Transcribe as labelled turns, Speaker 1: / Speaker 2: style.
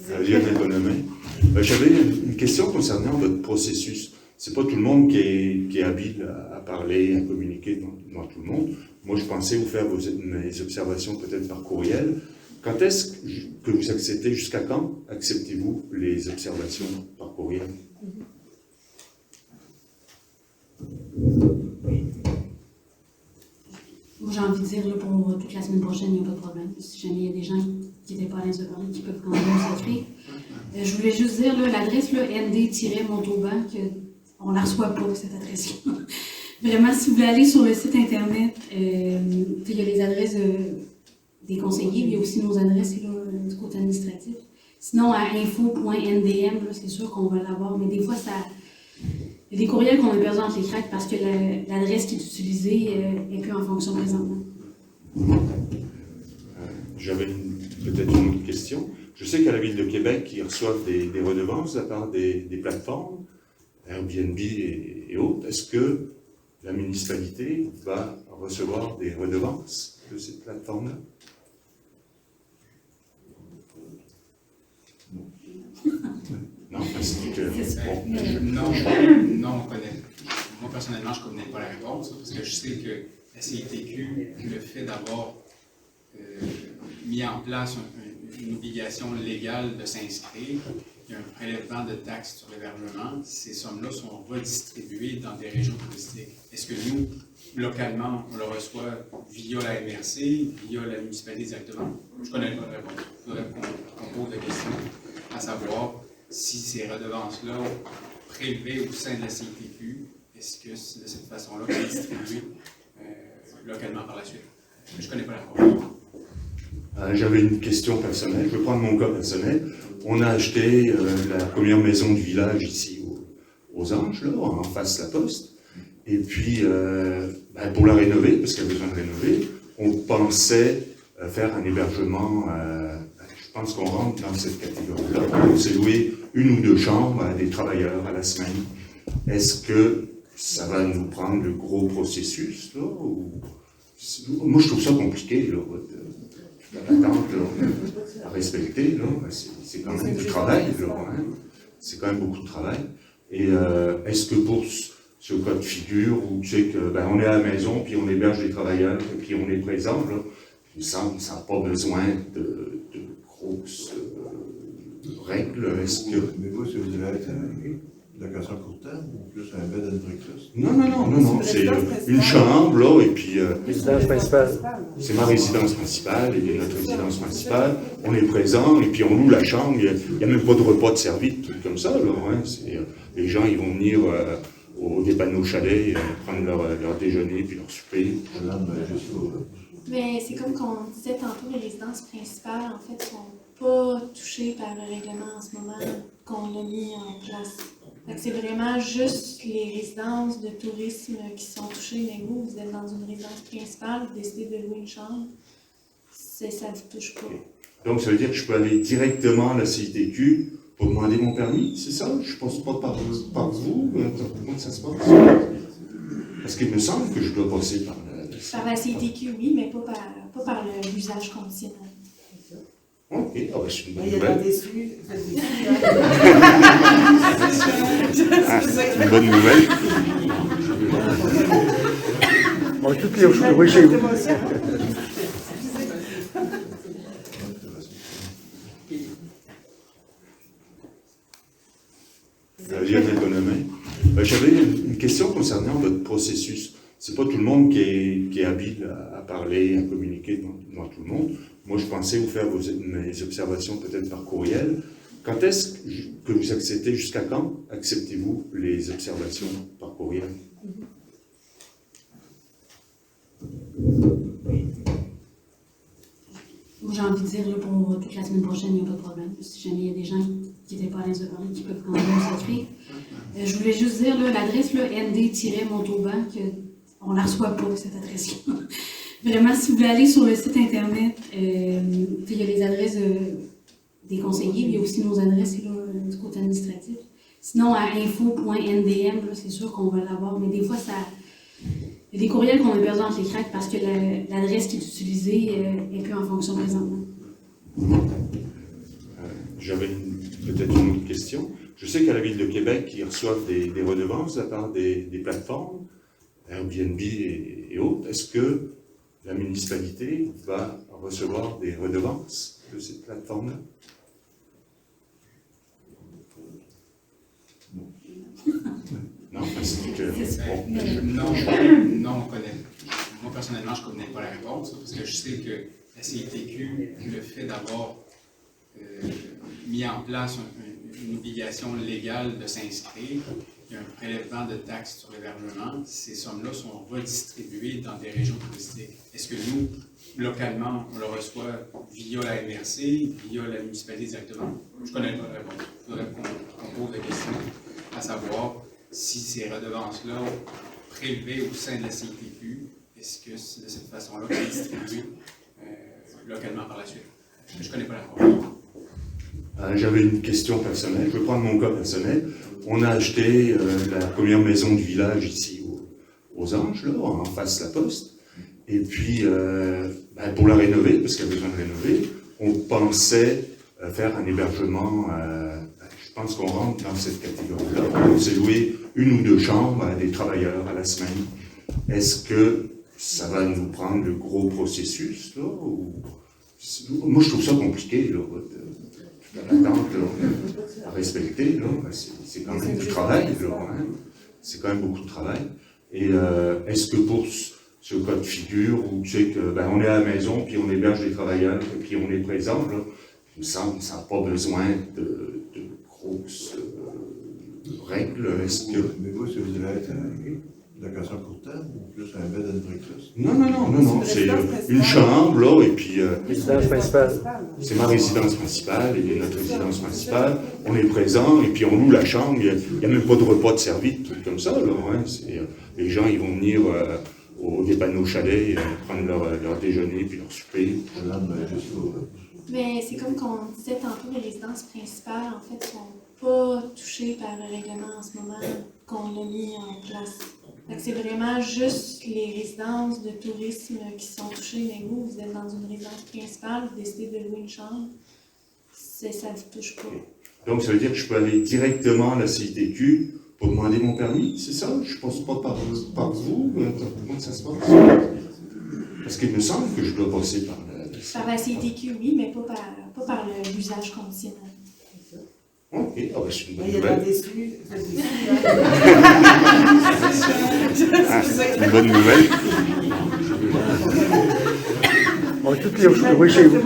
Speaker 1: Lionel Bonhomet. J'avais une question concernant votre processus. C'est pas tout le monde qui est habile à parler, à communiquer devant tout le monde. Moi, je pensais vous faire mes observations peut-être par courriel. Quand est-ce que vous acceptez, jusqu'à quand acceptez-vous les observations par courriel?
Speaker 2: Moi, j'ai envie de dire, là, pour toute la semaine prochaine, il n'y a pas de problème. Si jamais il y a des gens qui n'étaient pas à l'aise de parler, qui peuvent quand même s'inscrire. Je voulais juste dire, l'adresse nd-montauban, on ne la reçoit pas, cette adresse-là. Vraiment, si vous voulez aller sur le site Internet, il y a les adresses des conseillers, il y a aussi nos adresses là, du côté administratif. Sinon, à info.ndm, c'est sûr qu'on va l'avoir, mais des fois, il y a des courriels qu'on a perdus entre les cracks parce que l'adresse qui est utilisée n'est plus en fonction présentement.
Speaker 1: J'avais peut-être une autre question. Je sais qu'à la Ville de Québec, ils reçoivent des redevances de la part des plateformes, Airbnb et autres. Est-ce que la municipalité va recevoir des redevances de ces plateformes-là? Non, parce que...
Speaker 3: Non, on connaît. Moi, personnellement, je ne connais pas la réponse, parce que je sais que la CITQ, le fait d'avoir mis en place une obligation légale de s'inscrire, il y a un prélèvement de taxes sur l'hébergement. Ces sommes-là sont redistribuées dans des régions touristiques. Est-ce que nous, localement, on le reçoit via la MRC, via la municipalité directement? Je ne connais pas la réponse. Il faudrait qu'on pose la question à savoir si ces redevances-là prélevées au sein de la CITQ, est-ce que c'est de cette façon-là qu'elles sont distribuées localement par la suite? Je ne connais pas la réponse.
Speaker 1: J'avais une question personnelle. Je vais prendre mon cas personnel. On a acheté la première maison du village ici aux Anges, là, en face de la Poste. Et puis, pour la rénover, parce qu'elle a besoin de rénover, on pensait faire un hébergement. Je pense qu'on rentre dans cette catégorie-là. On s'est loué une ou deux chambres à des travailleurs à la semaine. Est-ce que ça va nous prendre le gros processus, là, ou... Moi, je trouve ça compliqué, là, l'attente à respecter, là, c'est quand même du travail, là, hein? C'est quand même beaucoup de travail. Et est-ce que pour ce cas de figure, où tu sais que on est à la maison, puis on héberge les travailleurs, et puis on est présent, là, il me semble que ça n'a pas besoin de grosses règles. Est-ce que...
Speaker 4: Mais vous, si vous allez être location court terme ou plus un bed and breakfast?
Speaker 1: Non, c'est une chambre, là, et puis...
Speaker 5: Résidence principale.
Speaker 1: C'est ma résidence principale, et notre résidence principale. On est présent, et puis on loue la chambre. Il n'y a même pas de repas de servi, de trucs comme ça, là. Hein. Les gens, ils vont venir au dépanneau chalet, prendre leur déjeuner, puis leur souper.
Speaker 6: Mais c'est comme qu'on disait tantôt, les résidences principales, en fait, sont pas touchées par le règlement en ce moment qu'on a mis en place. C'est vraiment juste les résidences de tourisme qui sont touchées. Mais vous êtes dans une résidence principale, vous décidez de louer une chambre, ça ne vous touche pas.
Speaker 1: Donc, ça veut dire que je peux aller directement à la CITQ pour demander mon permis, c'est ça? Je ne passe pas par vous? Comment ça se passe? Parce qu'il me semble que je dois passer par
Speaker 6: la CITQ, oui, mais pas par l'usage conditionnel.
Speaker 1: OK, c'est une bonne nouvelle. C'est une bonne nouvelle.
Speaker 5: Bon, toutes les oui, chez vous.
Speaker 1: Lionel Bonhomet. J'avais une question concernant votre processus. C'est pas tout le monde qui est habile à parler, à communiquer devant tout le monde. Moi, je pensais vous faire mes observations peut-être par courriel. Quand est-ce que vous acceptez, jusqu'à quand acceptez-vous les observations par courriel?
Speaker 2: Moi, j'ai envie de dire, là, pour toute la semaine prochaine, il n'y a pas de problème. Si jamais il y a des gens qui n'étaient pas à l'aise de parler, qui peuvent quand même s'inscrire. Je voulais juste dire, l'adresse nd-montauban, on ne la reçoit pas, cette adresse-là. Vraiment, si vous voulez aller sur le site Internet, il y a les adresses des conseillers, il y a aussi nos adresses là, du côté administratif. Sinon, à info.ndm, c'est sûr qu'on va l'avoir, mais des fois, il y a des courriels qu'on a perdus entre les cracks parce que l'adresse qui est utilisée n'est plus en fonction présentement.
Speaker 1: J'avais peut-être une autre question. Je sais qu'à la Ville de Québec, ils reçoivent des redevances de la part des plateformes, Airbnb et autres. Est-ce que la municipalité va recevoir des redevances de ces plateformes-là? Non, parce que...
Speaker 3: Non, on connaît. Moi, personnellement, je ne connais pas la réponse, parce que je sais que la CITQ, le fait d'avoir mis en place une obligation légale de s'inscrire, il y a un prélèvement de taxes sur l'hébergement. Ces sommes-là sont redistribuées dans des régions touristiques. Est-ce que nous, localement, on le reçoit via la MRC, via la municipalité directement? Je ne connais pas la réponse. Il faudrait qu'on pose la question, à savoir si ces redevances-là prélevées au sein de la CITQ, est-ce que c'est de cette façon-là que c'est distribué localement par la suite? Je ne connais pas la réponse.
Speaker 1: J'avais une question personnelle. Je vais prendre mon cas personnel. On a acheté la première maison du village ici aux Anges, là, en face de la Poste. Et puis, pour la rénover, parce qu'elle a besoin de rénover, on pensait faire un hébergement. Je pense qu'on rentre dans cette catégorie-là. On s'est loué 1 ou 2 chambres à des travailleurs à la semaine. Est-ce que ça va nous prendre le gros processus, là, ou... Moi, je trouve ça compliqué, là. L'attente à respecter, là, c'est quand même du travail, là, hein? C'est quand même beaucoup de travail. Et est-ce que pour ce cas de figure, où tu sais que on est à la maison, puis on héberge des travailleurs, et puis on est présent, là, il me semble que ça n'a pas besoin de grosses règles. Est-ce que...
Speaker 4: Mais vous, si vous allez être location court terme ou plus un bed and breakfast?
Speaker 1: Non, c'est une chambre, là, et puis...
Speaker 5: Résidence principale.
Speaker 1: C'est ma résidence principale, et notre résidence principale. On est présent, et puis on loue la chambre. Il n'y a même pas de repas de servi, de trucs comme ça, là. Hein. Les gens, ils vont venir au dépanneau chalet, prendre leur déjeuner, puis leur souper.
Speaker 6: Mais c'est comme qu'on disait tantôt, les résidences principales, en fait, sont pas touchées par le règlement en ce moment qu'on a mis en place. Donc, c'est vraiment juste les résidences de tourisme qui sont touchées. Mais vous êtes dans une résidence principale, vous décidez de louer une chambre, ça ne vous touche pas.
Speaker 1: Donc, ça veut dire que je peux aller directement à la CITQ pour demander mon permis, c'est ça? Je ne passe pas par vous? Comment ça se passe? Parce qu'il me semble que je dois passer par la...
Speaker 6: Par la CITQ, oui, mais pas par l'usage conditionnel.
Speaker 1: OK, c'est une bonne
Speaker 7: Il y a
Speaker 1: nouvelle.
Speaker 7: des déçus.
Speaker 1: C'est une bonne nouvelle.
Speaker 5: On est toutes les chez vous.